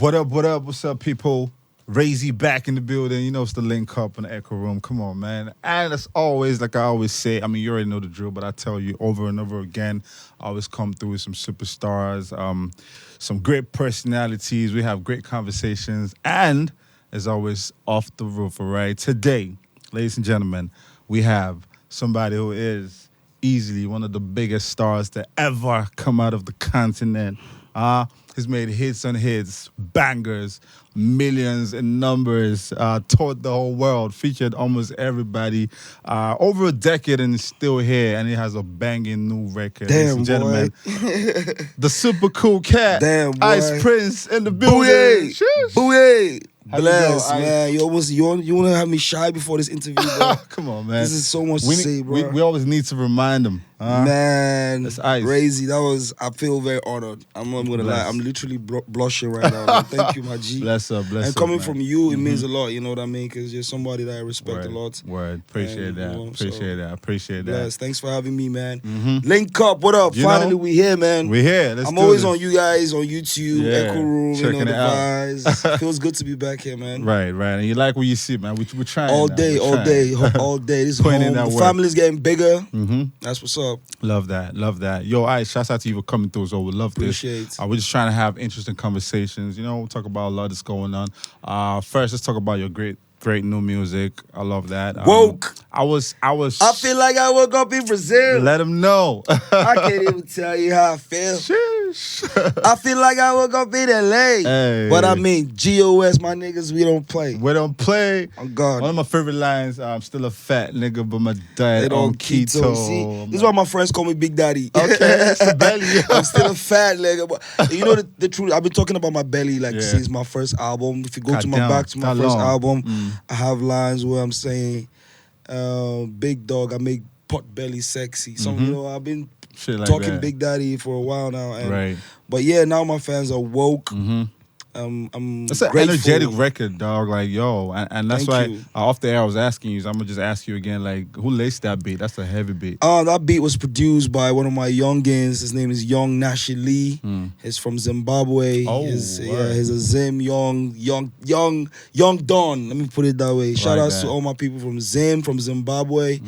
What up, what up, what's up, people? Razy back in the building. You know it's the link up in the Echooroom. Come on, man. And as always, like I always say, I mean, you already know the drill, but I tell you over and over again, I always come through with some superstars, some great personalities. We have great conversations. And, as always, off the roof, all right? Today, ladies and gentlemen, we have somebody who is easily one of the biggest stars to ever come out of the continent. He's made hits on hits, bangers, millions in numbers, toured the whole world, featured almost everybody, over a decade and is still here, and he has a banging new record. Damn, ladies and gentlemen, the super cool cat, Damn, boy. Ice Prince in the building. Booyah! Booyah! Bless, doing, man. You want to have me shy before this interview, bro? Come on, man. This is so much to say, bro. We always need to remind them. Man, that's Ice. Crazy. I feel very honored. I'm not gonna lie. I'm literally blushing right now. Man. Thank you, my G. Bless up, bless and up. coming man. from you, it means a lot. You know what I mean? Because you're somebody that I respect a lot. Word. Appreciate that. Appreciate that. Bless. Thanks for having me, man. Link up. What up? Finally, we here, man. We here. I'm always on you guys on YouTube, Echooroom, checking the it out. vibes. Feels good to be back here, man. Right. And you like what you see, man. We're trying all now. day. This is home. The family's getting bigger. That's what's up. Love that. Yo, Ice, shouts out to you for coming through. So we love Appreciate this. We're just trying to have interesting conversations. You know, we'll talk about a lot that's going on. First, let's talk about your great new music. I love that. Woke. I feel like I woke up in Brazil. Let them know. I can't even tell you how I feel. Sheesh. I feel like I woke up in LA. Hey. But I mean, GOS, my niggas, we don't play. We don't play. Oh, God. One of my favorite lines, I'm still a fat nigga, but my diet They on on keto. See, this is why my friends call me Big Daddy. Okay, that's the belly. I'm still a fat nigga. But you know the truth, I've been talking about my belly since my first album. If you go back to my first album, I have lines where I'm saying, big dog, I make pot belly sexy. So, you know, I've been talking Big Daddy for a while now. And, but yeah, now my fans are woke. I'm It's an grateful. energetic record, dog. Like, yo, and that's Thank why you. off the air I was asking you. So I'm gonna just ask you again, like, who laced that beat? That's a heavy beat. That beat was produced by one of my youngins. His name is Young Nash Lee. He's from Zimbabwe. Oh, he's a Zim young Don. Let me put it that way. Shout outs to all my people from Zimbabwe.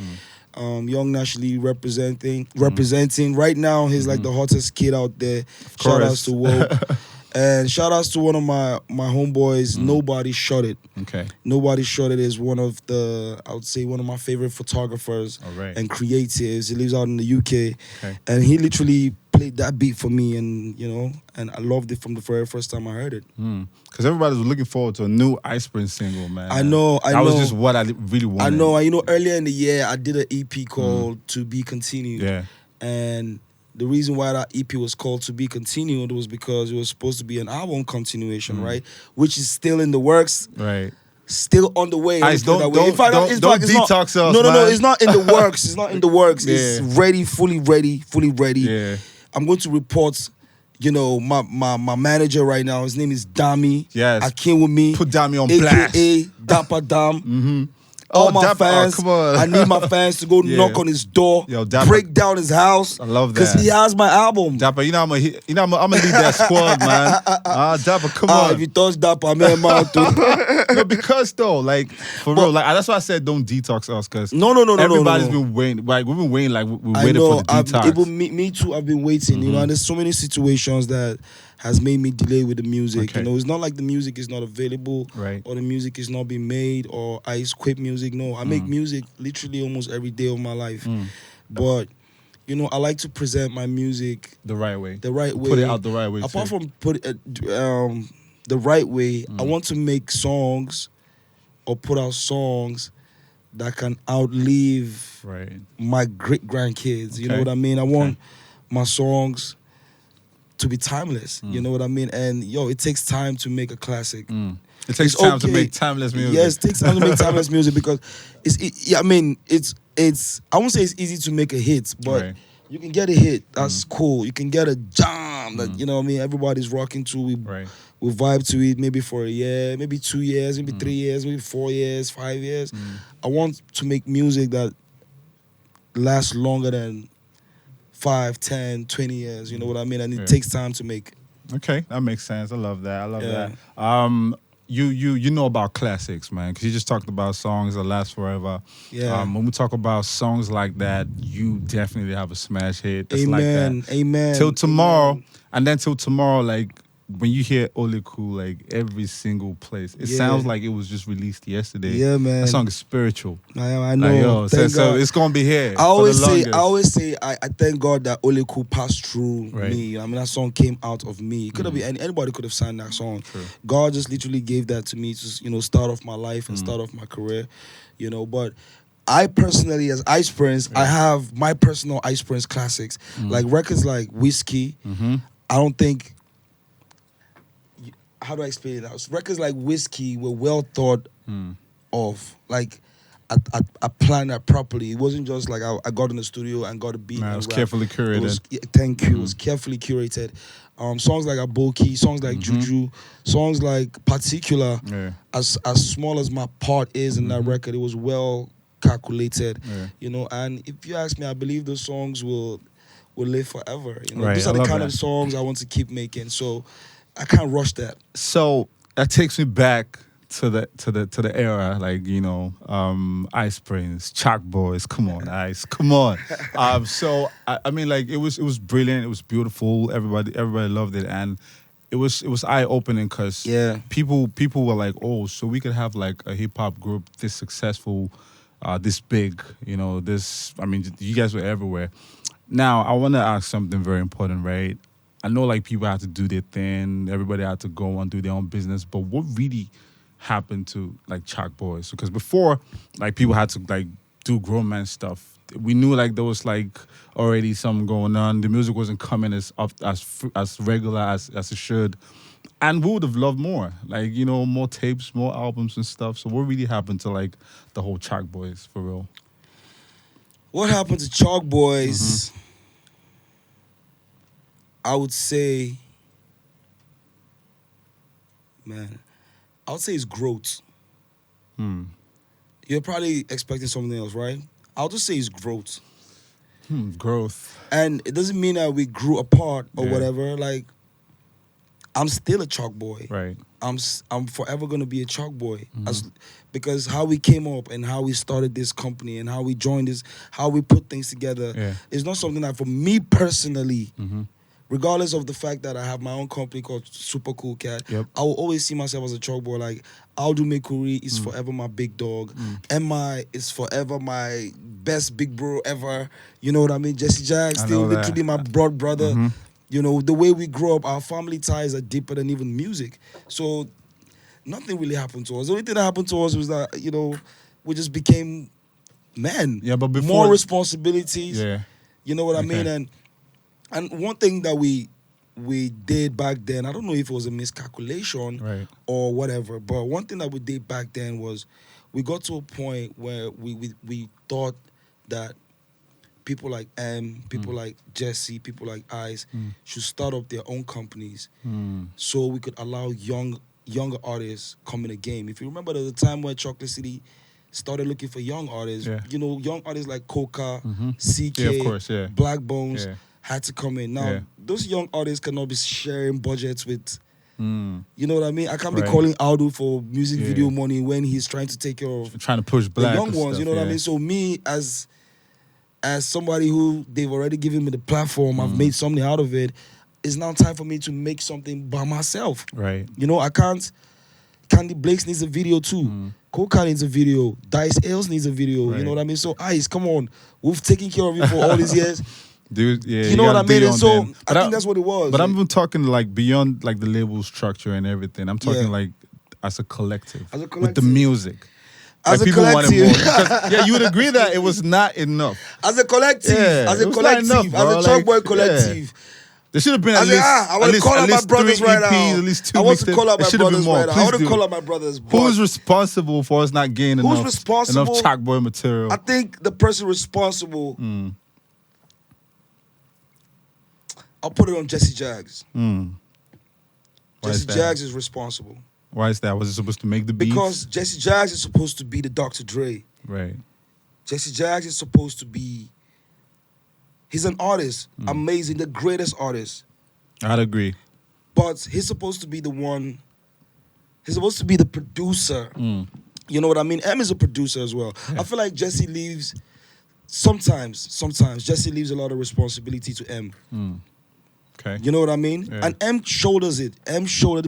Young Nash Lee representing. Right now, he's like the hottest kid out there. Shout outs to Woke. And shout outs to one of my homeboys, Nobody Shot It. Okay. Nobody Shot It is one of my favorite photographers and creatives. He lives out in the UK. Okay. And he literally played that beat for me, and you know, and I loved it from the very first time I heard it. Because everybody was looking forward to a new Ice Prince single, man. I know. That was just what I really wanted. I know. You know, earlier in the year, I did an EP called To Be Continued. Yeah. And the reason why that EP was called To Be Continued was because it was supposed to be an album continuation, right? Which is still in the works. Right. Still on the way. Ice, don't detox us, No, it's not in the works. It's not in the works. It's ready, fully ready. Yeah. I'm going to report, you know, my manager right now. His name is Dami. Yes. I came with me. Put Dami on blast. AKA Dapper Dam. All my fans, come on. I need my fans to go knock on his door, break down his house. I love that. Because he has my album. Dapper, I'm gonna lead that squad, man. Dapper, come on. If you touch Dapper, I'm in my too. No, because though, like, for real, like, that's why I said don't detox us, because no. Everybody's been waiting. Like, we've been waiting, like, we waited for the detox. Me too, I've been waiting, you know, and there's so many situations that has made me delay with the music. Okay. You know, it's not like the music is not available, or the music is not being made, or I quit music. No, I make music literally almost every day of my life. But, you know, I like to present my music the right way. Put it out the right way. Apart from the right way, I want to make songs or put out songs that can outlive my great grandkids. You know what I mean? I want my songs to be timeless. You know what I mean? And yo, it takes time to make a classic. It takes time to make timeless music. Yes, it takes time to make timeless music because it's I won't say it's easy to make a hit, but you can get a hit. That's cool. You can get a jam that you know what I mean. Everybody's rocking to. We vibe to it maybe for a year, maybe 2 years, maybe 3 years, maybe 4 years, 5 years. I want to make music that lasts longer than 5, 10, 20 years. You know what I mean? And it takes time to make. Okay, that makes sense. I love that. I love Yeah. that. You know about classics, man, because you just talked about songs that last forever. Yeah. When we talk about songs like that, you definitely have a smash hit that's like that. Amen. Amen. Till tomorrow, Amen. and then till tomorrow, like when you hear Oleku, like every single place, it Yeah. sounds like it was just released yesterday. Yeah, man. That song is spiritual. I know. Like, yo, so Thank God. it's gonna be here. I always for the say, longest. I thank God that Oleku passed through Right. me. I mean, that song came out of me. It could have been anybody could have signed that song. True. God just literally gave that to me to start off my life and start off my career, But I personally, as Ice Prince, I have my personal Ice Prince classics, like records like Whiskey. I don't think. How do I explain it now? Records like Whiskey were well thought of. Like, I planned that properly. It wasn't just like I got in the studio and got a beat. Nah, it was rap. carefully curated. Thank you. It was carefully curated. Songs like Aboki, songs like Juju, songs like Particular. Yeah. As small as my part is in that record, it was well calculated. Yeah. And if you ask me, I believe those songs will live forever. Right, Those are I the love kind that. of songs I want to keep making. So I can't rush that. So that takes me back to the era, like Ice Prince, Chalk Boys. Come on, Ice, come on. So I mean, like it was brilliant. It was beautiful. Everybody loved it, and it was eye opening because people were like, oh, so we could have like a hip hop group this successful, this big. This. I mean, you guys were everywhere. Now I want to ask something very important, right? I know like people had to do their thing, everybody had to go and do their own business, but what really happened to like Chalk Boys? Because before, like people had to like do grown man stuff. We knew like there was like already something going on. The music wasn't coming as regular as it should, and we would have loved more, like more tapes, more albums and stuff. So what really happened to like the whole Chalk Boys for real? What happened to Chalk Boys? I would say, man, I would say it's growth. You're probably expecting something else, right? I'll just say it's growth. Growth. And it doesn't mean that we grew apart or whatever. Like, I'm still a Chalk Boy. Right. I'm forever gonna be a Chalk Boy, because how we came up and how we started this company and how we joined this, how we put things together, is not something that for me personally. Regardless of the fact that I have my own company called Super Cool Cat, I will always see myself as a Chalk Boy. Like, Aldo Mekuri is forever my big dog. MI is forever my best big bro ever. You know what I mean? Jesse Jack, still literally my broad brother. The way we grew up, our family ties are deeper than even music. So nothing really happened to us. The only thing that happened to us was that, we just became men. Yeah, but before... More responsibilities. Yeah. You know what I mean? And one thing that we did back then, I don't know if it was a miscalculation or whatever, but one thing that we did back then was we got to a point where we thought that people like people like Jesse, people like Ice should start up their own companies so we could allow younger artists come in the game. If you remember, there was a time where Chocolate City started looking for young artists. Young artists like Coca, CK, of course, Black Bones had to come in. Now, those young artists cannot be sharing budgets with, you know what I mean? I can't be calling Aldo for music video money when he's trying to take care of trying to push black the young ones, stuff, you know what I mean? So me, as somebody who they've already given me the platform, I've made something out of it, it's now time for me to make something by myself. Right. I can't. Candy Blakes needs a video too. Coca needs a video. Dice Ailes needs a video. You know what I mean? So Ice, come on. We've taken care of you for all these years. Dude, you know what I mean? And so I think that's what it was. But I'm even talking like beyond like the label structure and everything. I'm talking like as a collective. With the music. As like a collective. Because, you would agree that it was not enough. As a collective. As a collective. Enough, as a Chalk Boy collective. There should have been at least, I want to call out my brothers right now. At least 2 I want to mixtapes. call out my brothers right now. I want to do. call out my brothers. Who's responsible for us not getting enough Chalk Boy material? I think the person responsible, I'll put it on Jesse Jags. Jesse Jags is responsible. Why is that? Was it supposed to make the beats? Because Jesse Jags is supposed to be the Dr. Dre. Right. Jesse Jags is supposed to be... He's an artist, amazing, the greatest artist. I'd agree. but he's supposed to be the one. He's supposed to be the producer. You know what I mean? M is a producer as well. Yeah. I feel like Jesse leaves sometimes Jesse leaves a lot of responsibility to M. Okay. You know what I mean? Yeah. And M shoulders it.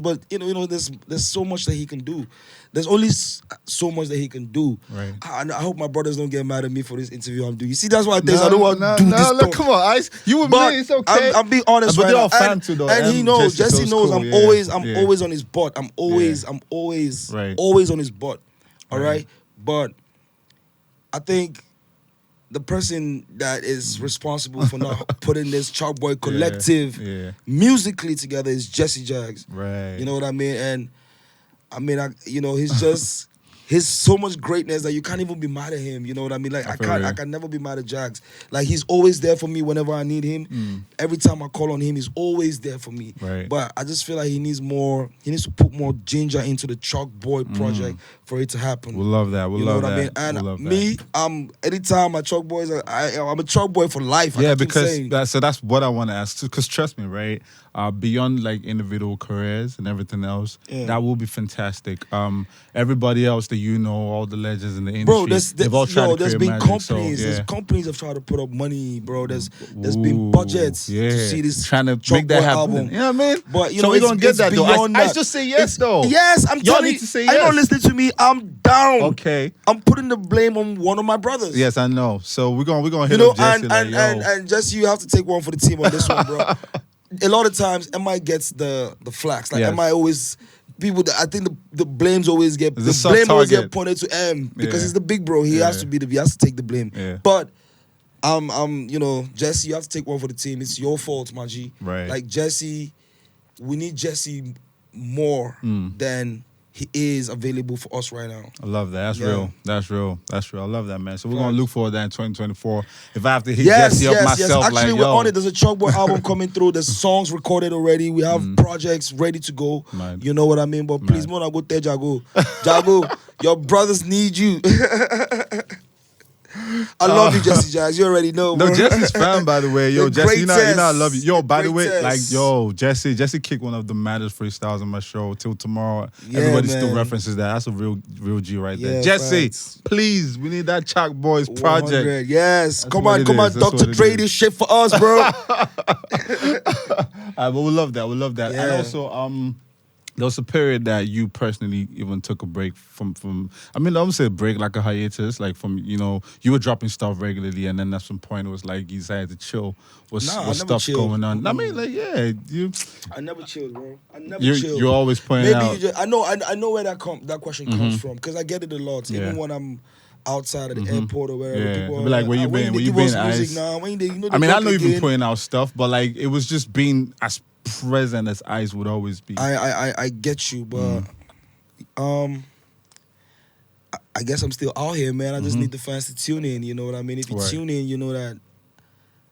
But there's so much that he can do. There's only so much that he can do. Right. I hope my brothers don't get mad at me for this interview I'm doing. You see, that's why I don't want to do this. No, come on, Ice. You with me, it's okay. I'm being honest, but right they're all now. fan too, though. And he knows. Jesse knows. Cool. I'm always on his butt. I'm always always on his butt. All right. But I think the person that is responsible for not putting this Chalk Boy collective musically together is Jesse Jaggs. Right. You know what I mean? And I mean, he's just he's so much greatness that you can't even be mad at him. You know what I mean? Like I can never be mad at Jaggs. Like he's always there for me whenever I need him. Every time I call on him, he's always there for me. Right. But I just feel like he needs to put more ginger into the Chalk Boy project for it to happen. We'll love that. You know what I mean? And me, anytime I Chalk Boys, I'm a Chalk Boy for life. Yeah, because that's what I want to ask too. Because trust me, right? Beyond like individual careers and everything else, that will be fantastic. Everybody else that you know, all the legends in the industry, they've all tried to create magic. There's companies have tried to put up money, bro. There's been budgets to see this trying to Chalk make that Boy happen. album. You know what I mean? But so we're gonna get that though. I just say yes though. Yes, I'm Y'all telling need you. to say I know, yes. listening to me, I'm down. Okay. I'm putting the blame on one of my brothers. Yes, I know. So we're gonna hit up Jesse. And Jesse, you have to take one for the team on this one, bro. A lot of times, MI gets the flax. Like MI always, I think the blames always get always get pointed to M because he's the big bro. He has to take the blame. Yeah. But Jesse, you have to take one for the team. It's your fault, my G. Right. Like Jesse, we need Jesse more than he is available for us right now. I love that. That's real. That's real. I love that, man. So we're gonna look forward to that in 2024. If I have to hit Jesse up myself, actually, we're on it. There's a Chalk Boy album coming through. There's songs recorded already. We have projects ready to go. Man. You know what I mean? But please, Mona, go tell Jago, your brothers need you. I love you, Jesse Jaggs. You already know, bro. No, Jesse's fan, by the way. Yo, Jesse, you know I love you. Yo, by the way, like, Jesse kicked one of the maddest freestyles on my show till tomorrow. Yeah, everybody man. still references that. That's a real G right there. Yeah, Jesse, facts. Please, we need that Chalk Boys project. 100. Yes, That's come on, Dr. Dre, this shit for us, bro. But we love that. Yeah. And also, there was a period that you personally even took a break from I mean, I wouldn't say a break, like a hiatus, like from, you were dropping stuff regularly, and then at some point it was like you decided to chill. Was stuff chilled. going on? I mean, like, I never chilled, bro. I never chilled. You're always pointing out. I know where that question comes from, because I get it a lot, even when I'm outside of the airport or wherever. People be like, where you been? Where you been, Ice? I mean, I know you've been putting out stuff, but like it was just being as present as Ice would always be. I get you, but I guess I'm still out here, man. I just need the fans to tune in. You know what I mean? If you tune in, you know that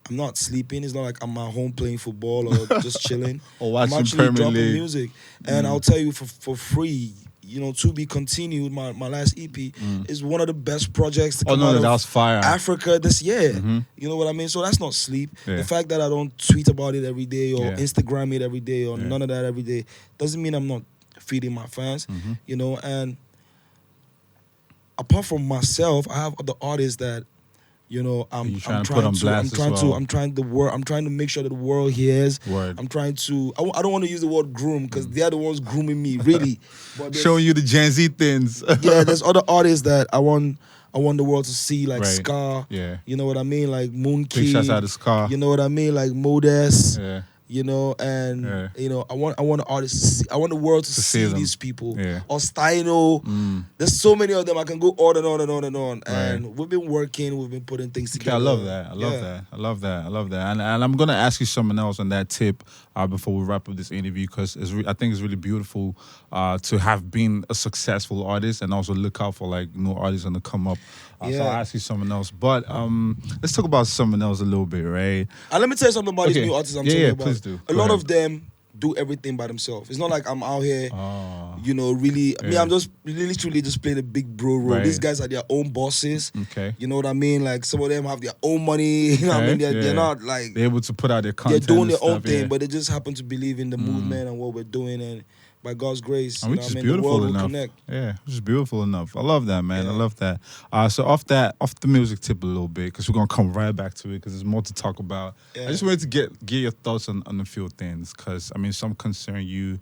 I'm not sleeping. It's not like I'm at home playing football or just chilling. Or watching I'm actually Premier dropping League. music, and I'll tell you for free. To be continued. My last EP is one of the best projects to come out of that was fire. Africa this year. You know what I mean? So that's not sleep. Yeah. The fact that I don't tweet about it every day or Instagram it every day or none of that every day doesn't mean I'm not feeding my fans. And apart from myself, I have other artists that I'm trying to make sure that the world hears. Word. I'm trying to. I don't want to use the word groom because they are the ones grooming me, really. But showing you the Gen Z things. Yeah, there's other artists that I want the world to see, like Ska. Yeah. You know what I mean? Like Moonkey. Big shouts out to Ska. You know what I mean? Like Modest. Yeah. I want the artists to see, I want the world to see these people. Yeah. Or Steino. There's so many of them. I can go on and on and on and on. Right. And we've been working, we've been putting things together. I love that. I love that. And I'm gonna ask you something else on that tip before we wrap up this interview, because I think it's really beautiful to have been a successful artist and also look out for like new artists on the come up. So I'll ask you something else. But let's talk about something else a little bit, right? And let me tell you something about these new artists I'm talking about. Please do. A lot of them, do everything by themselves. It's not like I'm out here, you know, really. I mean, I'm just literally just playing a big bro role. Right. These guys are their own bosses. Okay. You know what I mean? Like some of them have their own money. You know what I mean? They're not like they're able to put out their content. They're doing their stuff, own thing, but they just happen to believe in the movement and what we're doing, and by God's grace, which is beautiful enough. Yeah, which is beautiful enough. I love that, man. I love that. So off the music tip a little bit, because we're gonna come right back to it, because there's more to talk about. I just wanted to get your thoughts on a few things, because I mean, some concern you,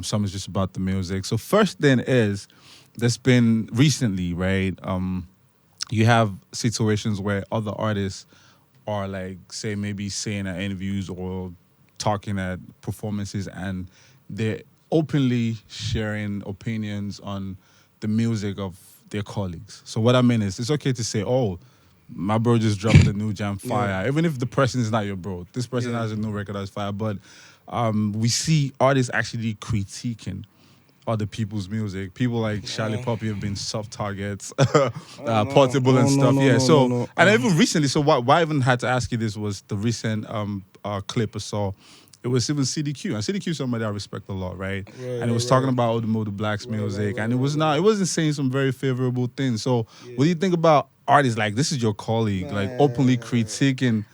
some is just about the music. So first thing is, there's been recently, right? You have situations where other artists are like, say, maybe saying at interviews or talking at performances, and they're openly sharing opinions on the music of their colleagues. So what I mean is, it's okay to say, oh, my bro just dropped a new jam fire. Even if the person is not your bro, this person has a new record that's fire. But we see artists actually critiquing other people's music. People like Charlie Puppy have been soft targets, Portable and stuff. And even recently, so why I even had to ask you this was the recent clip I saw. It was even CDQ, and CDQ is somebody I respect a lot, right? And it was talking about Odumodu Black's music, and it wasn't saying some very favorable things. So, what do you think about artists like this is your colleague, like openly critiquing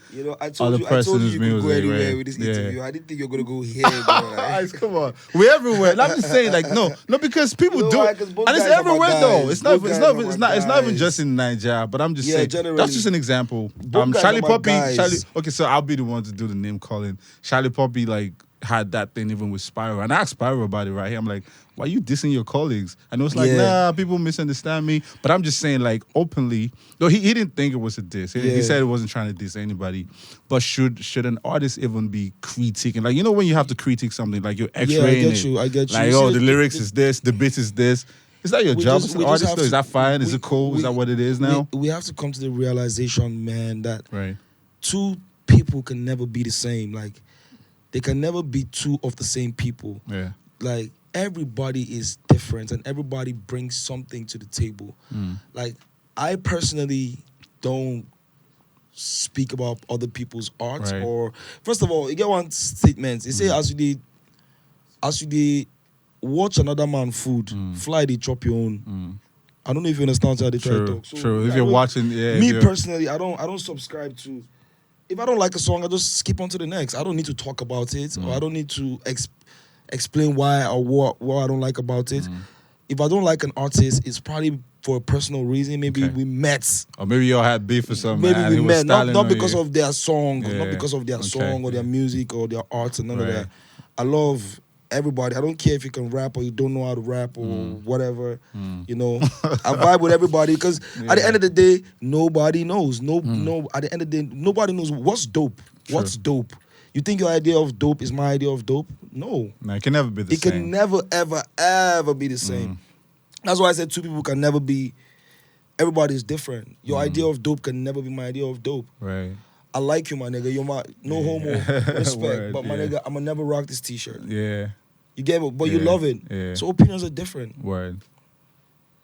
other person's music? Right? With this interview. I didn't think you were gonna go here, bro. Guys, come on, we're everywhere. And I'm just saying, like, no, because people do it, and it's everywhere though. It's not even just in Nigeria, but I'm just saying generally, that's just an example. Charlie Puppy, okay, so I'll be the one to do the name calling. Charlie Puppy like had that thing even with Spyro, and I asked Spyro about it right here. I'm like, why are you dissing your colleagues? And it was like, nah, people misunderstand me. But I'm just saying, like, openly, though he didn't think it was a diss. He said it wasn't trying to diss anybody. But should an artist even be critiquing? Like, you know when you have to critique something, like you're x-raying I get you. Like, oh, the lyrics is this, the beat is this. Is that your job as an artist, though? Is that fine? Is it cool? Is that what it is now? We have to come to the realization, man, that right. two people can never be the same. Like, they can never be two of the same people. Yeah. Like, everybody is different and everybody brings something to the table. Like, I personally don't speak about other people's art or, first of all, you get one statement. They say, as you dey watch another man food, fly they chop your own. I don't know if you understand how they try to talk. So, true. If you're watching, me personally, I don't subscribe to. If I don't like a song, I just skip on to the next. I don't need to talk about it, or I don't need to explain why or what I don't like about it. If I don't like an artist, it's probably for a personal reason. Maybe we met. Or maybe y'all had beef or something. Maybe we met. Not because of their song, not because of their song or their music or their art and none of that. I love everybody. I don't care if you can rap or you don't know how to rap or whatever. You know, I vibe with everybody because at the end of the day, nobody knows. No. At the end of the day, nobody knows what's dope. True. What's dope? You think your idea of dope is my idea of dope? No, it can never be the same. It can never, ever, ever be the same. That's why I said two people can never be. Everybody's different. Your idea of dope can never be my idea of dope. Right. I like you, my nigga. You're my no homo, respect. Word, but my nigga, I'ma never rock this T-shirt. Yeah. You get it, but you love it. Yeah. So opinions are different. Word.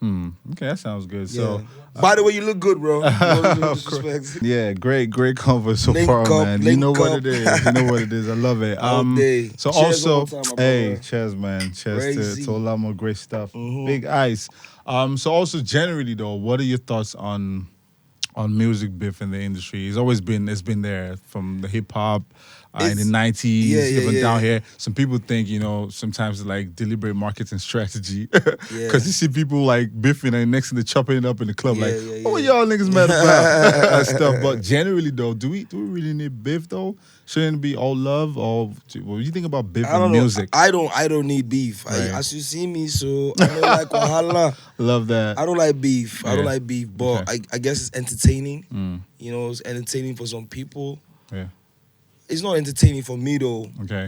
Okay, that sounds good. Yeah. So, by the way, you look good, bro. No yeah, great convo so far, man. You know what it is. You know what it is. I love it. So cheers also, hey, cheers, man. Cheers to a lot more great stuff. Big ice. So also, generally though, what are your thoughts on music beef in the industry? It's been there from the hip hop in the 90s, even down here. Some people think, sometimes it's like deliberate marketing strategy. Because you see people like biffing and next to the chopping it up in the club, what y'all niggas mad about? And stuff. But generally though, do we really need beef though? Shouldn't it be all love? Or what do you think about beef in music? I don't need beef. Right. As you see me, so I don't like wahala. Love that. I don't like beef. I don't like beef, but I guess it's entertaining. It's entertaining for some people. Yeah. It's not entertaining for me though. Okay.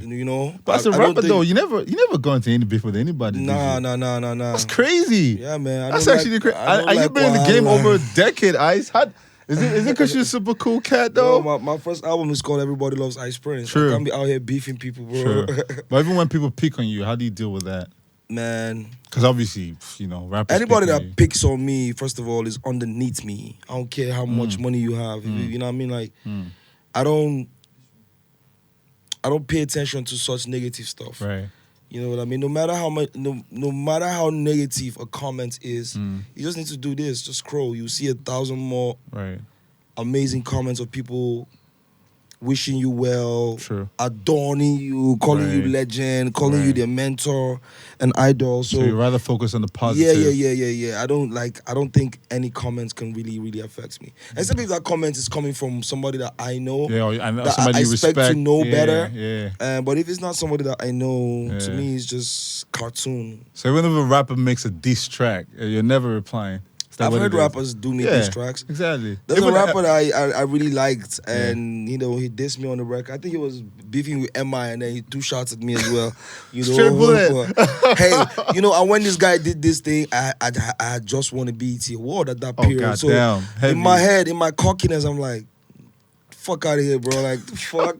But as a rapper though, you never go into any beef with anybody. Nah. That's crazy. Yeah, man. That's actually crazy. And you've been in the game over a decade, Ice. Is it because you're a super cool cat though? No, my first album is called Everybody Loves Ice Prince. True. I can't be out here beefing people, bro. True. But even when people pick on you, how do you deal with that? Man. Because obviously, rappers. Anybody that picks on me, first of all, is underneath me. I don't care how much money you have. You know what I mean? Like, I I don't pay attention to such negative stuff. Right. You know what I mean? No matter how much, no matter how negative a comment is, you just need to do this. Just scroll. You see 1,000 more amazing comments of people wishing you well, adorning you, calling you legend, calling you their mentor and idol. So you rather focus on the positive. Yeah. I don't think any comments can really affect me. Except if that comment is coming from somebody that I know. Yeah, I know that somebody I you expect respect. to know better. Yeah. But if it's not somebody that I know, to me it's just cartoon. So even if a rapper makes a diss track, you're never replying. I've heard rappers do make these tracks. Exactly. There's a rapper that I really liked, and he dissed me on the record. I think he was beefing with MI, and then he 2 shots at me as well. Straight bullet. Hey, and when this guy did this thing, I had just won a BET award at that period. God so damn. In my head, in my cockiness, I'm like, fuck out of here, bro. Like, fuck.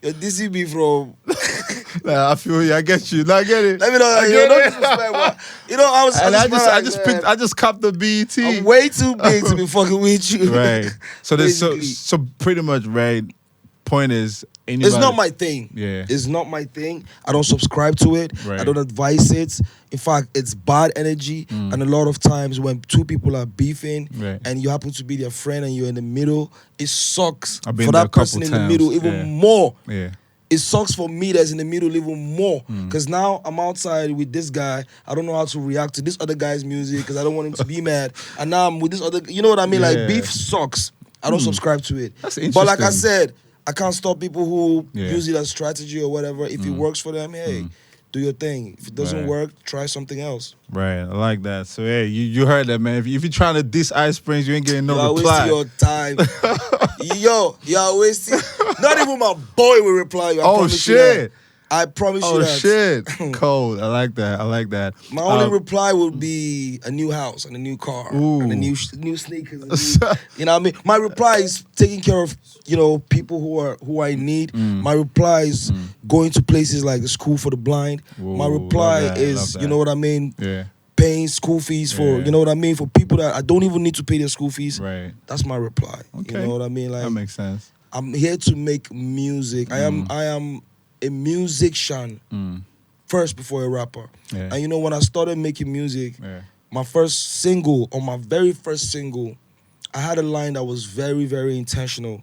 You're dissing me from... Nah, I feel you. I get you. I get it. Let me know. Don't disrespect, bro. I just copped the BET. I'm way too big to be fucking with you. Right. So there's so pretty much, right, point is... It's not my thing. Yeah. It's not my thing. I don't subscribe to it. Right. I don't advise it. In fact, it's bad energy. And a lot of times when 2 people are beefing and you happen to be their friend and you're in the middle, it sucks for that person in the middle even more. Yeah. It sucks for me that's in the middle even more. Because now I'm outside with this guy. I don't know how to react to this other guy's music because I don't want him to be mad. And now I'm with this other... You know what I mean? Like, beef sucks. I don't subscribe to it. That's interesting. But like I said... I can't stop people who use it as strategy or whatever. If it works for them, hey, do your thing. If it doesn't work, try something else. Right, I like that. So, hey, you heard that, man. If you're trying to diss Ice Springs, you ain't getting no reply. You're wasting your time. You're wasting... Not even my boy will reply you. Oh, shit. I promise you that. Oh, shit. Cold. I like that. My only reply would be a new house and a new car and a new sneakers. You know what I mean? My reply is taking care of, people who I need. My reply is going to places like the School for the Blind. My reply is, you know what I mean? Yeah. Paying school fees for, you know what I mean? For people that I don't even need to pay their school fees. Right. That's my reply. Okay. You know what I mean? Like, that makes sense. I'm here to make music. I am a musician first before a rapper. Yeah. And when I started making music, my very first single, I had a line that was very, very intentional.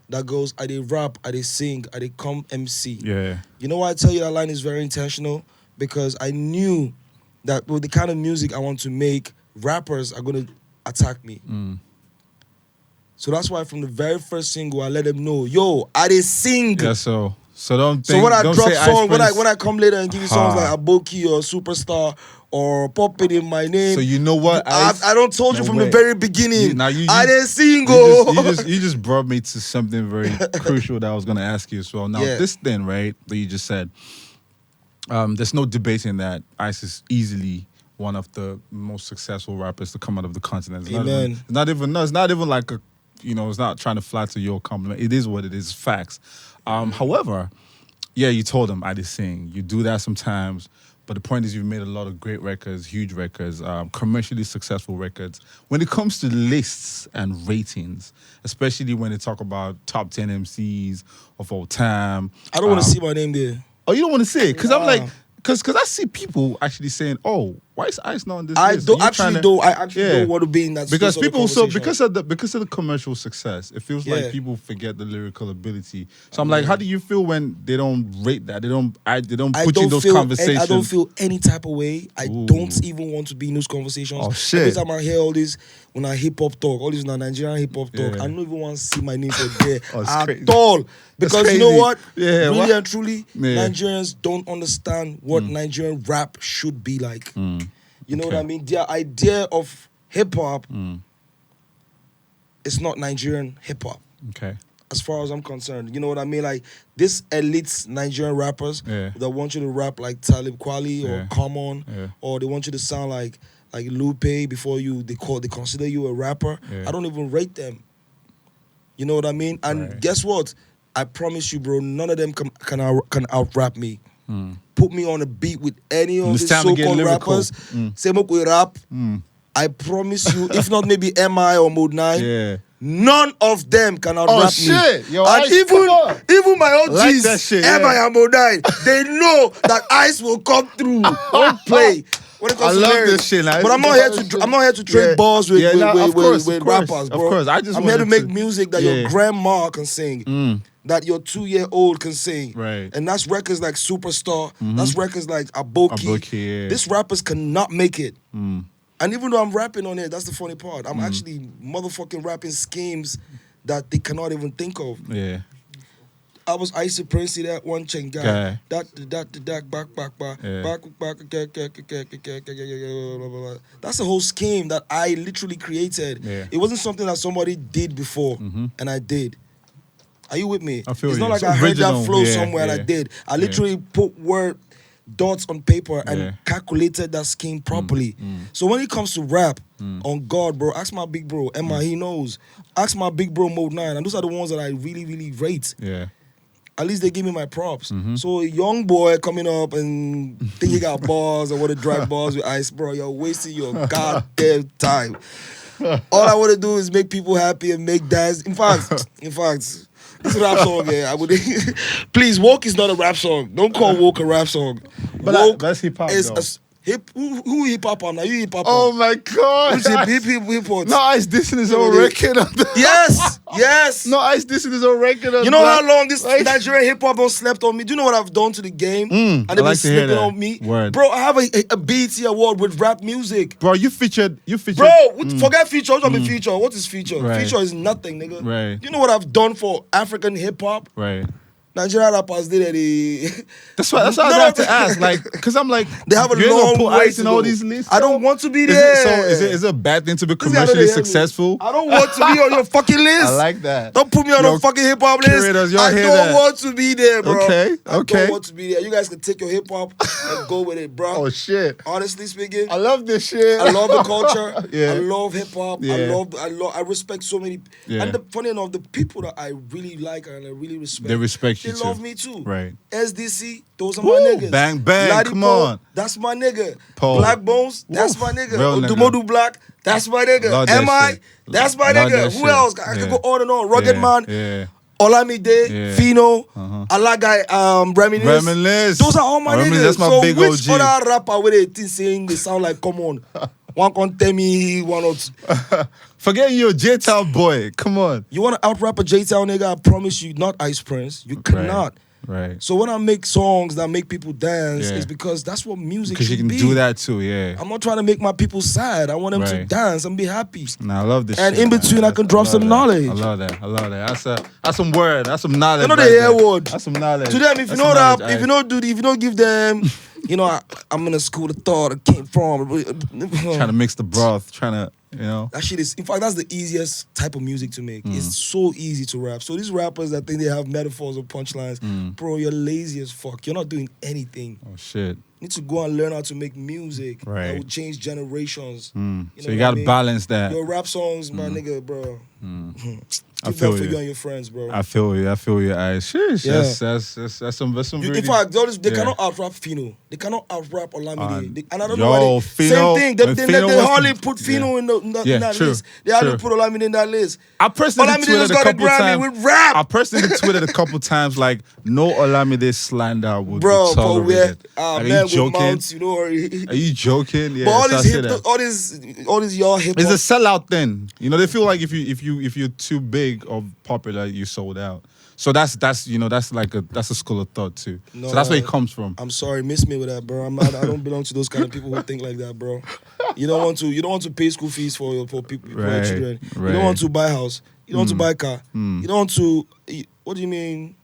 That goes, I did rap, I did sing, I did come MC. Yeah. You know why I tell you that line is very intentional? Because I knew that with the kind of music I want to make, rappers are going to attack me. So that's why from the very first single, I let them know, yo, I did sing. Yeah, so don't think... So when I don't drop say songs, when I come later and give you songs like Aboki or Superstar or Pop It in My Name... So you know what? I don't told you from the very beginning. I didn't sing. You just brought me to something very crucial that I was going to ask you as well. Now, this thing, right, that you just said, there's no debating that Ice is easily one of the most successful rappers to come out of the continent. It's not even like a... it's not trying to flatter your compliment. It is what it is. Facts. However, you told him I did sing. You do that sometimes, but the point is you've made a lot of great records, huge records, commercially successful records. When it comes to lists and ratings, especially when they talk about top 10 MCs of all time. I don't want to see my name there. Oh, you don't want to say it? Because I'm like... Because I see people actually saying, "Oh, why is Ice not on this list?" I actually don't want to be in that. Because people because of the commercial success, it feels like people forget the lyrical ability. So I'm like, how do you feel when they don't rate that? They don't put you in those conversations. I don't feel any type of way. I don't even want to be in those conversations. Oh shit! Every time I hear all this, when I hip hop talk, all this Nigerian hip hop talk, I don't even want to see my name for there at all. Because you know what? Yeah, really and truly, Nigerians don't understand what Nigerian rap should be like. You know what I mean? Their idea of hip hop is not Nigerian hip hop. Okay. As far as I'm concerned, you know what I mean? Like this elite Nigerian rappers that want you to rap like Talib Kweli or Common, or they want you to sound like Lupe before they consider you a rapper. I don't even rate them. You know what I mean? And guess what? I promise you, bro, none of them can out-rap me. Put me on a beat with any of these so-called rappers. Say, we rap. I promise you, if not maybe MI or Mode 9, None of them can out Oh rap shit! me. Yo, And Ice, come on. even my Like OGs, that shit, Emma yeah. and Modine, they know that Ice will come through. Don't play. When it comes I to love lyrics. this shit. Now. But I'm not here to trade balls with rappers, bro. Of course, I just I'm here to wanted make music that your yeah. grandma can sing. That your 2-year-old can sing. Right. And that's records like Superstar. That's records like Aboki. Yeah. These rappers cannot make it. And even though I'm rapping on it, that's the funny part. I'm actually motherfucking rapping schemes that they cannot even think of. Yeah. I used to Prince that one chain guy. Back. That's a whole scheme that I literally created. Yeah. It wasn't something that somebody did before, and I did. Are you with me? I feel it's you. not like It's I heard original. that flow Yeah, somewhere and I yeah. did. I literally put dots on paper and calculated that scheme properly. So when it comes to rap, on God, bro, ask my big bro, Emma, he knows. Ask my big bro, Mode 9, and those are the ones that I really, really rate. Yeah. At least they give me my props. So a young boy coming up and think he got balls or want to drag balls with Ice, bro, you're wasting your goddamn time. All I want to do is make people happy and make dance. In fact, this rap song, I would please. Woke is not a rap song. Don't call Woke a rap song. But Woke that's hip hop. is who hip hop on? Are you hip hop on? Oh my god! Who's hip hop? No, Ice dissing his own record. Yes. No, Ice dissing his own record. You know how long this Nigerian hip hop don't slept on me? Do you know what I've done to the game? And they've been sleeping on me. Word. Bro, I have a BET award with rap music. Bro, you featured. Bro, forget feature. What is feature? What is feature? Right. Feature is nothing, nigga. Right. You know what I've done for African hip hop? Right. Nigerian rappers did it. That's why I was about to ask, like, because I'm like, they have a you ain't long gonna put way Ice in to all go. these lists. I don't want to be there. Is it a bad thing to be commercially successful? I don't want to be on your fucking list. I like that. Don't put me on a fucking hip hop list. Curators, I don't want to be there, bro. Okay. I don't want to be there. You guys can take your hip hop and go with it, bro. Oh shit. Honestly speaking, I love this shit. I love the culture. Yeah. I love hip hop. Yeah. I respect so many. Yeah. And funny enough, the people that I really like and I really respect, They respect you they too. love me too. Right. SDC, those are my Woo, niggas. bang, bang, Ladi come Poe, on. that's my nigga. Poe. Black Bones, that's my nigga. Odumodu Black, that's my nigga. Love that MI, shit. that's my Love nigga. that Who shit. else? I could go on and on. Rugged Man, Yeah. Olamide, Yeah. Fino, Alagai, Reminisce. Reminisce. Those are all my Reminisce, niggas. that's my So big which OG. other rapper with a thing saying they sound like, come on, one can tell me one or two. Forget you, J-Town boy. Come on. You want to out-rap a J-Town nigga, I promise you, not Ice Prince. You cannot. Right. So when I make songs that make people dance, it's because that's what music should be. Because you can do that too, yeah. I'm not trying to make my people sad. I want them to Right. dance and be happy. Nah, I love this And shit, in between, man. I can drop some that. knowledge. I love that. That's some word. That's some knowledge. You know right the there. air word. That's some knowledge. To them, if you That's know some rap, knowledge, if you don't give them, you know, I'm in a school of thought I came from. trying to mix the broth, trying to, you know. That shit is, in fact, that's the easiest type of music to make. It's so easy to rap. So these rappers that think they have metaphors or punchlines, bro, you're lazy as fuck. You're not doing anything. Oh shit. You need to go and learn how to make music that Right. will change generations. So know you what gotta I mean? balance that. Your rap songs, my nigga, bro. I Give feel that for you. you and your friends, bro. I feel you. Eyes. Sheesh. Yeah. That's some In really. fact, they yeah. cannot out-rap Fino. They cannot out-rap Olamide. And I don't yo, know why Fino- same thing. when They Fino was hardly the- put Fino in Yeah, that true, list. They hardly true. put Olamide in that list. I personally Olamide tweeted just a got a couple Grammy times. with rap. I personally tweeted a couple times like no Olamide slander would Bro, be but tolerated. Are man you with joking? mounts, you know. Are you joking? Yeah. But all so I these say that. all these y'all hip It's a hop. sellout thing. You know, they feel like if you're too big or popular, you sold out. So that's a school of thought too. No, so that's where it comes from. I'm sorry, miss me with that, bro. I don't belong to those kind of people who think like that, bro. You don't want to pay school fees for people, for your Right, children. You right. don't want to buy a house. You don't want to buy a car. You don't want to. What do you mean?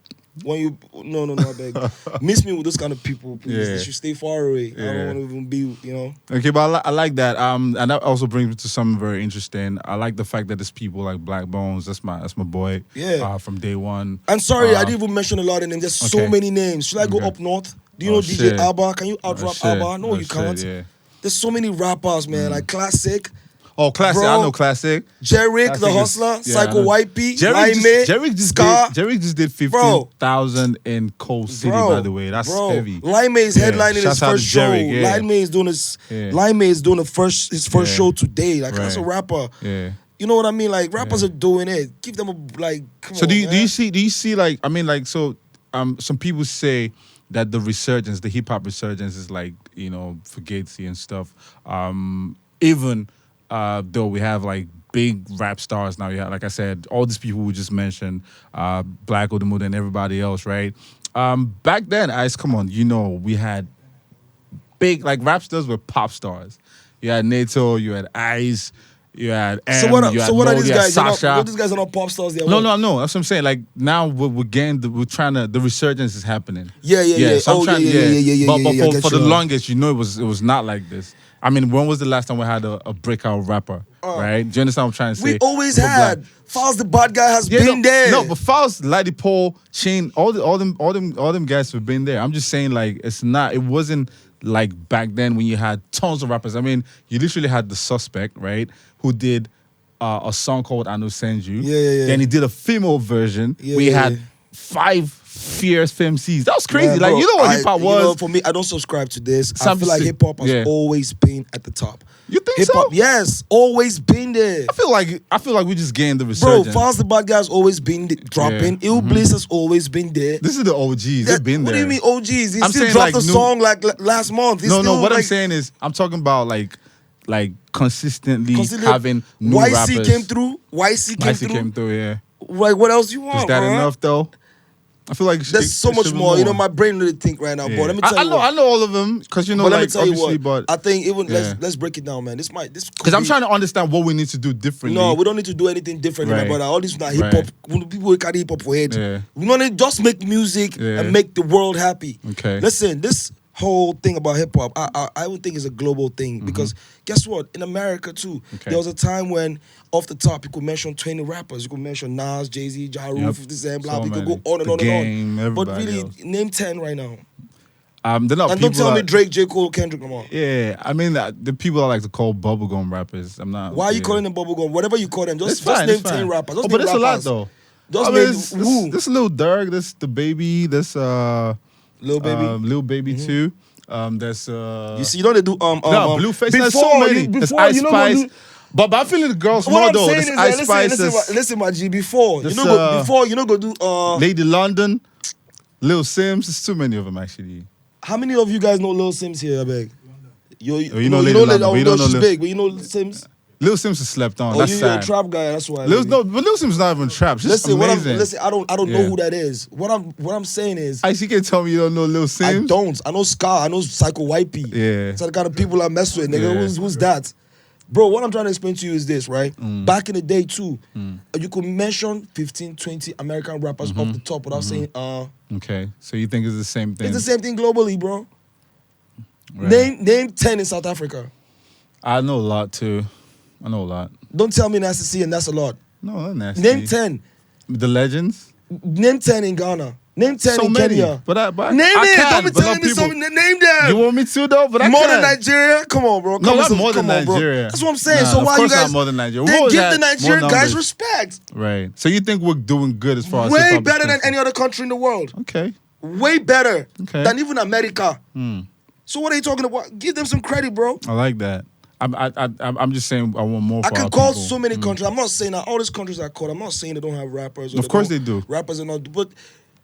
When you no, I beg. Miss me with those kind of people, please. Yeah. They should stay far away. I Yeah. don't want to even be, you know. Okay, but I like that. And that also brings me to something very interesting. I like the fact that there's people like Black Bones. That's my boy. Yeah. From day one. I'm sorry, I didn't even mention a lot of names. There's so Okay. many names. Should I go Okay. up north? Do you know DJ shit. Abba? Can you out-rap shit. Abba? No, you shit, can't. yeah. There's so many rappers, man. Like Classic, Oh, Classic. Bro. I know Classic. Jerick, Classic the is- Hustler, yeah, Psycho I know. YP, Jerick Scar. just did Bro. 15,000 in Cold City, by the way. That's heavy. Lime May is Yeah. headlining his Shouts out first to show. Jerick, yeah. Lime May is doing his Yeah. Lime May is doing his first Yeah. show today. Like that's a Right. rapper. Yeah. You know what I mean? Like rappers are doing it. Give them a like. Come so on, do you man. do you see like, I mean, like, so some people say that the resurgence, the hip hop resurgence, is like, you know, Fugazi and stuff. Even though we have like big rap stars now, yeah, like I said, all these people we just mentioned, Black Odemoda and everybody else, right? Back then, Ice, come on, you know, we had big, like, rap stars were pop stars. You had Nato, you had Ice, you had M, you had what Mo, are these you had guys? Sasha. These guys are not pop stars. No, that's what I'm saying. Like, now we're getting, we're trying to, the resurgence is happening. Yeah. So I'm trying, But for the you. longest, you know, it was not like this. I mean, when was the last time we had a breakout rapper, right? Do you understand what I'm trying to say? We always had. Falz the Bad Guy has been there. No, but Falz, Lady Paul, Chain, all them guys have been there. I'm just saying, like, it wasn't like back then when you had tons of rappers. I mean, you literally had The Suspect, right, who did a song called I Know Send You. Yeah. Then he did a female version where he had 5 fierce MCs. That was crazy. Man, like, bro, you know what hip hop was? You know, for me, I don't subscribe to this. I feel like hip hop has Yeah. always been at the top. You think Hip so? hop, yes, always been there. I feel like we just gained the Bro, resurgence. Falz the Bad Guy has always been dropping. Ill Bliss has always been there. This is the OGs. They've been there. What do you mean OGs? He I'm still saying, dropped like, a song like last month. He's No, still, what I'm like, saying is, I'm talking about like consistently having new YC rappers. came through. YC came through, yeah. Like, what else you want, Is that bro? enough though? I feel like There's so much more. You know, my brain really think right now, Yeah. but let me tell you. I know all of them because you know, But let me like, tell you obviously, what. but I think even Yeah. let's break it down, man. This because I'm trying to understand what we need to do differently. No, we don't need to do anything different, Right. but all this not hip hop. People carry hip hop for head. Yeah. We don't need just make music Yeah. and make the world happy. Okay. Listen, this whole thing about hip hop, I would think is a global thing because guess what? In America too, Okay. there was a time when off the top you could mention 20 rappers. You could mention Nas, Jay-Z, Ja Rule, 50 Cent, blah. So You could many. go on and The on Game, and on. But everybody really, else. name 10 right now. They're not And people don't tell me that- Drake, J. Cole, Kendrick, come on. Yeah, I mean the people I like to call bubblegum rappers. I'm not. Why are you yeah. calling them bubblegum? Whatever you call them, It's just fine, name it's fine. 10 rappers. Just Oh, but name it's a lot rappers. though. Just I mean, name who? this Lil Durk, this the baby, this Lil Baby. Lil Baby too. There's You see, you know they do Blueface. There's so many. There's Ice you know Spice. go But I'm feeling the girls what more I'm though. saying There's is Ice that, Spice. listen, my G. Before This, you know go do Lady London, Lil Sims. There's too many of them actually. How many of you guys know Lil Sims here? I beg. You know Lady London, but you don't know she's Lil- big, but you know Lil Sims. Lil Sims is slept on. Oh, That's you're a sad. trap guy. That's why. But Lil Sims is not even trap. She's Listen, amazing. I don't know Yeah. who that is. What I'm saying is, Ice, you can't tell me you don't know Lil I Sims. don't. I know Scar. I know Psycho Whitey. Yeah. It's the kind of people I mess with, nigga. Yeah. Who's that? Bro, what I'm trying to explain to you is this, right? Mm. Back in the day, too, you could mention 15, 20 American rappers off the top without saying, Okay, so you think it's the same thing? It's the same thing globally, bro. Right. Name 10 in South Africa. I know a lot too. I know a lot. Don't tell me Nasty C and that's a lot. No, not nasty. Name 10. The legends. Name 10 in Ghana. Name 10 So in many. Kenya. But Name I it. can, Don't be but telling not me people. something. Name them. You want me to though? But I More can. than Nigeria? Come on, bro. No, not more come than on, bro. Nigeria. That's what I'm saying. Nah, so of why you course guys not more than Nigeria. Then What was give that? the Nigerian More guys numbers. respect. Right. So you think we're doing good as far as Way hip-hop is better than concerned? any other country in the world. Okay. Way better Okay. than even America. Hmm. So what are you talking about? Give them some credit, bro. I like that. I'm just saying I want more. I for can our call people. so many countries. I'm not saying that all these countries I call. I'm not saying they don't have rappers. Or Of course don't- they do. Rappers and all, but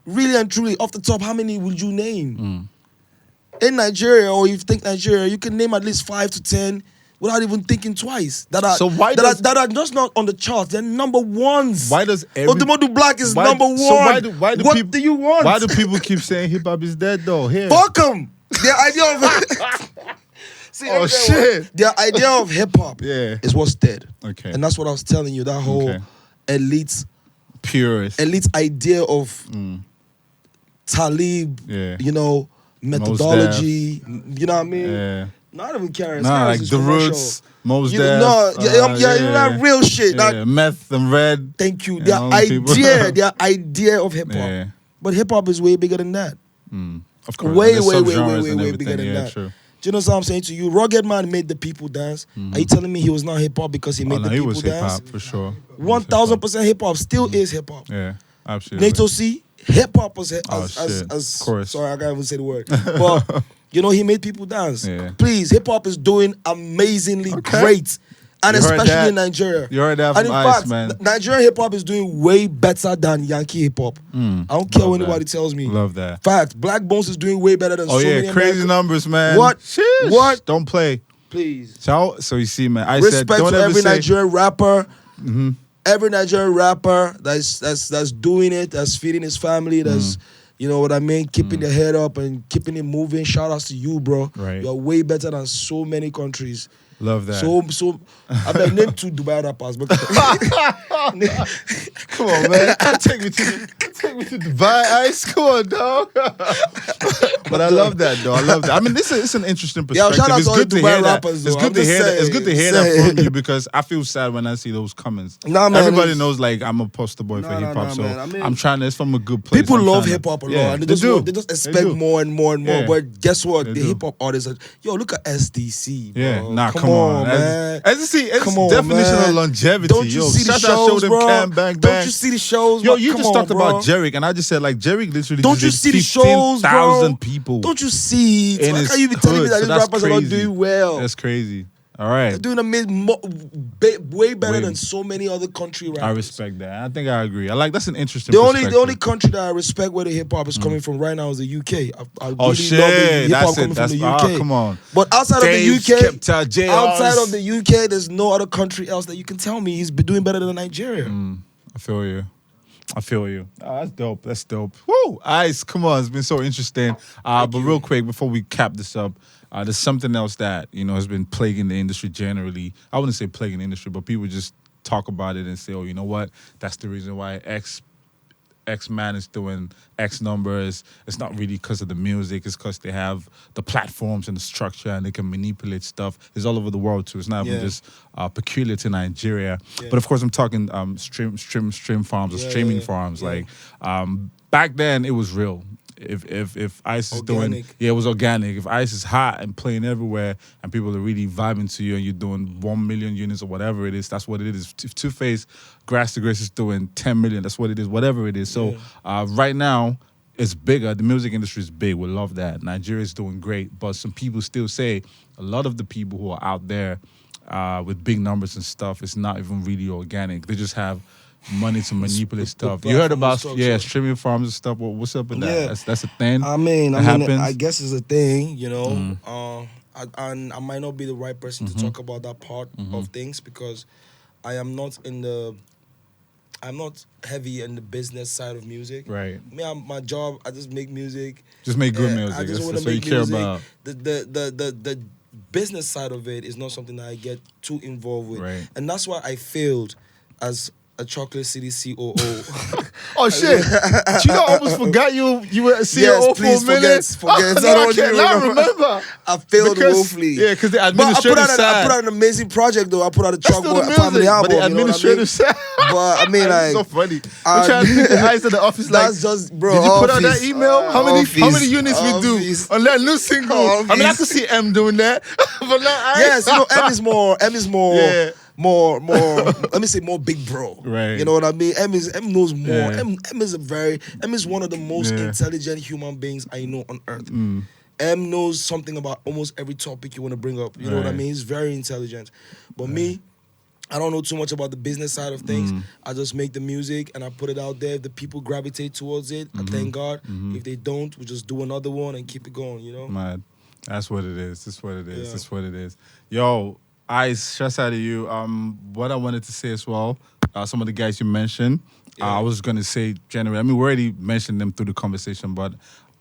really and truly, off the top, how many would you name? Hmm. In Nigeria, or if you think Nigeria, you can name at least 5 to 10 without even thinking twice. That are So why that, does- that are just not on the charts. They're number ones. Why does every Odumodu Black is why- number one. So why do what people, do you want? Why do people keep saying hip hop is dead though? Here. Fuck them. Their idea of See, Oh, let me tell you shit. what, their idea of hip hop Yeah. is what's dead. Okay. And that's what I was telling you. That whole Okay. elite Purist. idea of Talib, Yeah. you know, methodology, you know what I mean? Yeah. Not even caring. Nah, like the Roots, Mos You Def. know, that real shit. Yeah, That, Meth and Red. thank you. Yeah, Their all them people. idea of hip hop. Yeah. But hip hop is way bigger than that. Of course. Way, There's way, way, subgenres way, and way everything. bigger than Yeah, that. true. Do you know what I'm saying to you? Rugged Man made the people dance. Are you telling me he was not hip hop because he made Oh, the no, he people was hip dance? hop for sure. He was 1000% hip hop still is hip hop. hip-hop. Yeah, absolutely. Nato C, hip hop was Oh, shit. Of course. Sorry, I can't even say the word. But you know, he made people dance. Yeah. Please, hip hop is doing amazingly Okay. great. And You heard especially that? in Nigeria. You heard that And from in Ice, fact, man. Nigerian hip hop is doing way better than Yankee hip hop. I don't care what anybody tells me. Love that. Fact, Black Bones is doing way better than so many crazy American. numbers, man. What? Sheesh. What? Don't play. Please. So you see, man. I Respect said, don't to ever every say. Nigerian rapper. Every Nigerian rapper that's doing it, that's feeding his family, that's you know what I mean, keeping their head up and keeping it moving. Shout outs to you, bro. Right. You're way better than so many countries. Love that. So I bet name 2 Dubai rappers. But Come on, man. Take me to Dubai, Ice. Come on, dog. But I love that, though. I love that. I mean, it's an interesting perspective. shout out It's to all good the to Dubai hear that. rappers, It's though. good I'm to just hear that. It's saying. good to hear that from you because I feel sad when I see those comments. Nah, man, Everybody knows like I'm a poster boy for hip hop, so man. I mean, I'm trying to. It's from a good place. people I'm love trying to- hip hop a lot, Yeah, and they do. just expect do. more and more and more. Yeah. But guess what? They The do. hip hop artists are, look at SDC, bro. Yeah, nah, come come on, man. It's Come on, definition man. of longevity. Don't you see the shout out, show shows, them bro? Cam, bang, Don't bang. you see the shows? Yo, man? you Come just on, talked bro. about Jerick, and I just said like Jerick literally Don't you just see the did shows, bro? 15,000 people. Don't you see? in Why his can't you be telling me hood, that so these that's rappers are not crazy. doing well? That's crazy. All They're right. doing way better Way- than so many other country rappers. I respect that. I think I agree. I like that's an interesting The perspective. only country that I respect where the hip hop is coming from right now is the UK. I really Oh love shit. the hip hop That's coming it. That's from the UK. come on. But outside Dave, of the UK, Skepta, JRs. outside of the UK, there's no other country else that you can tell me he's been doing better than Nigeria. I feel you. Oh, that's dope. That's dope. Woo! Ice, come on. It's been so interesting. But real quick, before we cap this up, there's something else that, has been plaguing the industry generally. I wouldn't say plaguing the industry, but people just talk about it and say, oh, you know what? That's the reason why X man is doing X numbers. It's not really because of the music. It's because they have the platforms and the structure and they can manipulate stuff. It's all over the world too. It's not even just peculiar to Nigeria. Yeah. But of course, I'm talking stream farms or streaming farms. Yeah. Like back then, it was real. If Ice is organic. it was organic. If Ice is hot and playing everywhere and people are really vibing to you and you're doing 1 million units or whatever it is, that's what it is. If Two-Face, Grass to Grace is doing 10 million, that's what it is, whatever it is. So right now, it's bigger. The music industry is big. We love that. Nigeria is doing great. But some people still say a lot of the people who are out there with big numbers and stuff, it's not even really organic. They just have money to manipulate stuff. You heard about streaming farms and stuff. Well, what's up with that? Yeah. That's a thing. I guess it's a thing. I might not be the right person to talk about that part of things because I am not I'm not heavy in the business side of music. Right. My job, I just make music. Just make good music. I just want to make make music. You care about. The business side of it is not something that I get too involved with. Right. And that's why I failed as a Chocolate City COO. Oh shit! I almost forgot you were a COO yes, please for a minute. Forget. I cannot remember. I failed woefully. Yeah, because the administrative side. I put out an amazing project though. I put out a Chalkboard music, family album. But the administrative side. But I mean, like, so funny. I'm trying to think the eyes of the office. Like, that's just, bro. Did you put out that email? How many units we do on that new single? I mean, I could see M doing that, but not yes, M is more. Yeah. More, let me say more big bro. Right. You know what I mean? M knows more. Yeah. M is one of the most intelligent human beings I know on earth. M knows something about almost every topic you want to bring up. You know what I mean? He's very intelligent. But me, I don't know too much about the business side of things. I just make the music and I put it out there. If the people gravitate towards it, I thank God. If they don't, we just do another one and keep it going, Mad. That's what it is. That's what it is. That's what it is. Yo, Ice, shouts out to you. What I wanted to say as well, some of the guys you mentioned, I was going to say generally, I mean, we already mentioned them through the conversation, but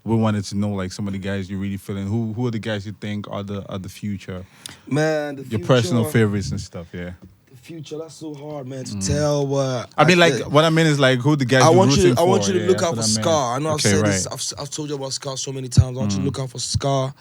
we wanted to know like some of the guys you're really feeling. Who are the guys you think are the future? Man, the future. Your personal favorites and stuff, The future, that's so hard, man, to tell what. I mean, like, what I mean is like who the guys I you're want rooting you. I want you to for. look out for Scar. I know I've said this. Right. I've told you about Scar so many times. I want you to look out for Scar.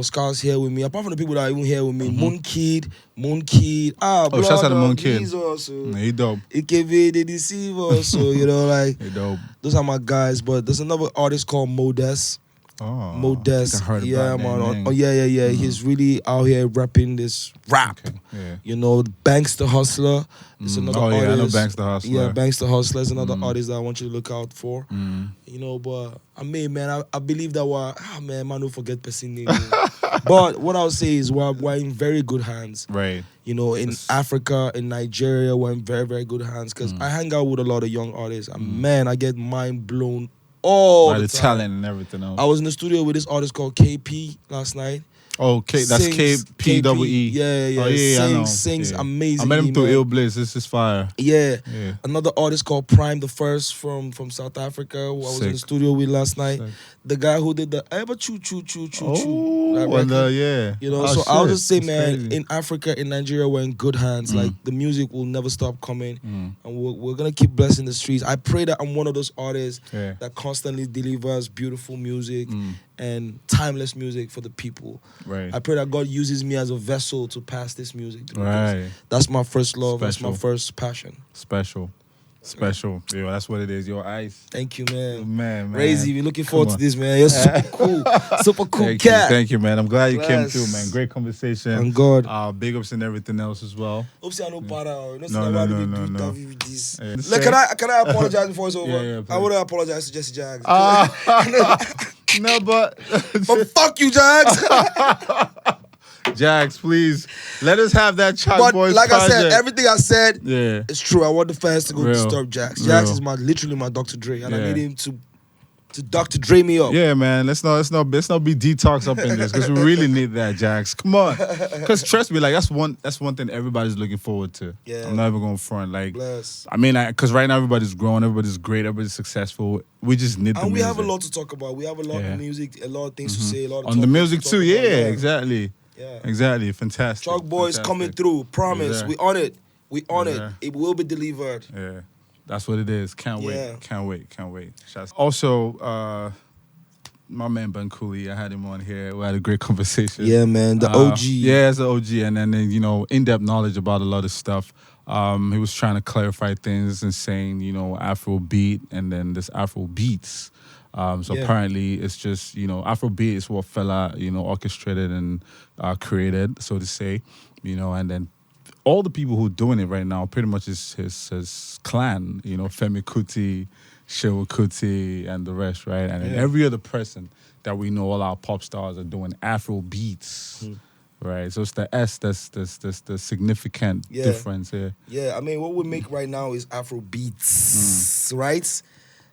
Scar's here with me. Apart from the people that are even here with me, Moon Kid. Shouts out to Moon Kid. He's also. He dope. EKV, they deceive us. So, like, he dope. Those are my guys. But there's another artist called Modest. Oh, Modest. I heard Yeah, about man. that. Yeah. He's really out here rapping this rap. Okay. Yeah. You know, Banks the Hustler. It's another artist. I know Banks the Hustler. Yeah, Banks the Hustler is another artist that I want you to look out for. You know, but I mean, man, I believe that man, don't forget person name. But what I'll say is we're in very good hands. Right. You know, in Africa, in Nigeria, we're in very, very good hands. Because I hang out with a lot of young artists. And man, I get mind blown all the time. Talent and everything else. I was in the studio with this artist called KP last night. Oh, that's KPEE. Yeah. Oh, yeah, I know. Sings amazingly. I met him through Ill Bliss. This is fire. Yeah. Another artist called Prime the First from South Africa, who I was in the studio with last night. Sick. The guy who did the ever choo choo choo choo choo. Yeah. You know, Oh, so shit. I'll just say, That's man, crazy. in Africa, in Nigeria, we're in good hands. Like the music will never stop coming, and we're gonna keep blessing the streets. I pray that I'm one of those artists that constantly delivers beautiful music and timeless music for the people. Right. I pray that God uses me as a vessel to pass this music through. Right. That's my first love. Special. That's my first passion. Special. Yo, that's what it is. Your ice. Thank you, man. Man. Crazy. We're looking forward to this, man. You're super cool. Super cool cat. Thank you, man. I'm glad you came through, man. Great conversation. On God. Big ups and everything else as well. Hopefully I know para. No. This. Yeah. Look, can I apologize before it's over? Yeah, I want to apologize to Jesse Jags. No, but fuck you, Jags. Jags, please let us have that Chalk But Boys like project. I said, everything I said Yeah. is true. I want the fans to go Real. disturb Jags. Real. Jags is literally my Dr. Dre, and I Yeah. need him to Dr. Dre me up. Yeah, man. Let's not be detox up in this because we really need that, Jax. Come on, because trust me, like that's one thing everybody's looking forward to. Yeah. I'm not even going front. Like, Bless. I mean, because right now everybody's growing, everybody's great, everybody's successful. We just need the And we music. have a lot to talk about. We have a lot of music, a lot of things to say, a lot of on the topics music to too. talk Yeah, about. exactly. Yeah. Exactly. Fantastic. Chalk Boys Fantastic. coming through. Promise. Yeah. We on it. We on it. Yeah. It will be delivered. Yeah, that's what it is. Can't Yeah. wait. Can't wait. Shouts. Also, my man Bankulli, I had him on here. We had a great conversation. Yeah, man. The OG. Yeah, as an OG, and then in-depth knowledge about a lot of stuff. He was trying to clarify things and saying, Afrobeat and then this Afrobeats. Apparently it's just, Afrobeat is what fella, orchestrated and created, so to say, and then all the people who are doing it right now pretty much is his clan, Femi Kuti, Shewa Kuti, and the rest, right? And then every other person that we know, all our pop stars are doing Afrobeats. Right, so it's the S that's the significant difference here. Yeah, I mean, what we make right now is Afrobeats, right?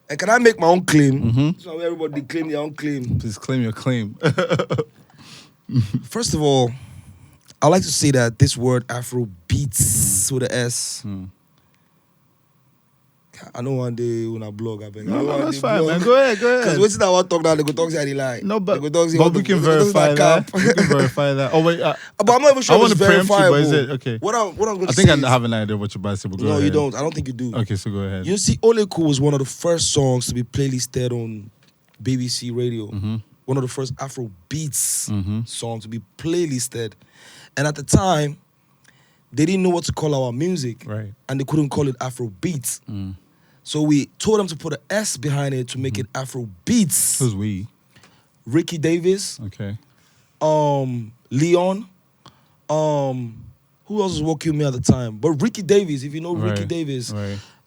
And can I make my own claim? So everybody claim their own claim. Please claim your claim. First of all, I like to say that this word Afrobeats with an S. I know one day when I blog, I beg. No, that's fine, man. Go ahead. Because what's that one talk now? They go talk say I lie. No, but they go talk say we can verify that. We can verify that. Oh wait, but I'm not even sure I want it's to preempt you, verifiable. but is it okay? What I'm going to I say think is, I have an idea what you're about to say, but go no, ahead. you don't. I don't think you do. Okay, so go ahead. You see, Oleku was one of the first songs to be playlisted on BBC Radio. One of the first Afrobeats songs to be playlisted. And at the time, they didn't know what to call our music. Right. And they couldn't call it Afrobeats. So we told them to put an S behind it to make it Afrobeats. Who's we? Ricky Davis, Okay. Leon, who else was working with me at the time? But Ricky Davis, if you know Ricky Davis,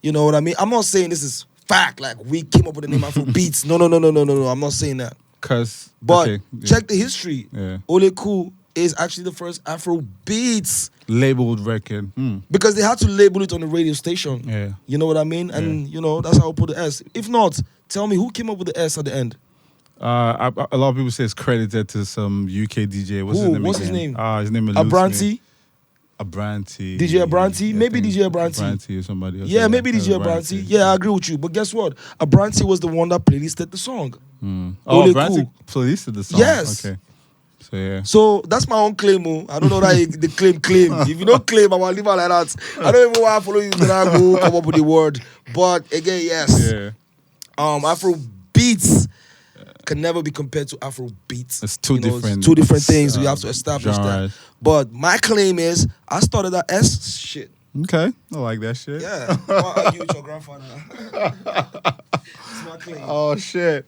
you know what I mean? I'm not saying this is fact, like we came up with the name Afrobeats. No. I'm not saying that. But check the history. Yeah. Oleku is actually the first Afrobeats Labeled record. because they had to label it on the radio station. Yeah. You know what I mean? And that's how I put the S. If not, tell me who came up with the S at the end. A lot of people say it's credited to some UK DJ. What's his name? What's his name? His name eludes me. Abranti? Abranti. DJ Abranti? Yeah, Maybe I think DJ Abranti. Abranti or somebody else. Yeah, maybe DJ Abranti. Yeah, I agree with you. But guess what? Abranti was the one that playlisted the song. Oh, Oleku. Abranti playlisted the song. Yes. Okay. So yeah. So that's my own claim. I don't know that the claim. If you don't claim, I'm gonna leave it like that. I don't even want to follow you. Then I go come up with the word. But again, yes. Yeah. Afrobeats can never be compared to Afrobeats. It's two different. Two different things. We have to establish genres. that. But my claim is, I started that S shit. Okay, I like that shit. Yeah. I'll argue with your grandfather. It's my claim. Oh shit,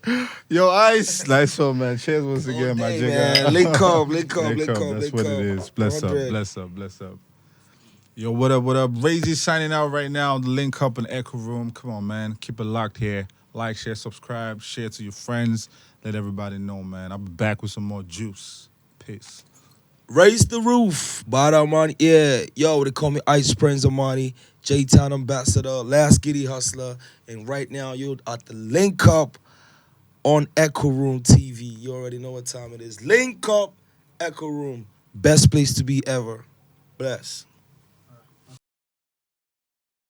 yo, Ice, nice one, man. Cheers once again, my jigger. Man. Link up. That's what it is. Bless up, 100. bless up, bless up. Yo, what up, what up? Razy signing out right now. The Link Up and Echooroom. Come on, man. Keep it locked here. Like, share, subscribe, share to your friends. Let everybody know, man. I'll be back with some more juice. Peace. Raise the roof. Bada Money. Yeah. Yo, they call me Ice Prince Amani, J-Town Ambassador, Last Giddy Hustler. And right now, you're at the Link Up on Echooroom TV. You already know what time it is. Link Up, Echooroom. Best place to be ever. Bless.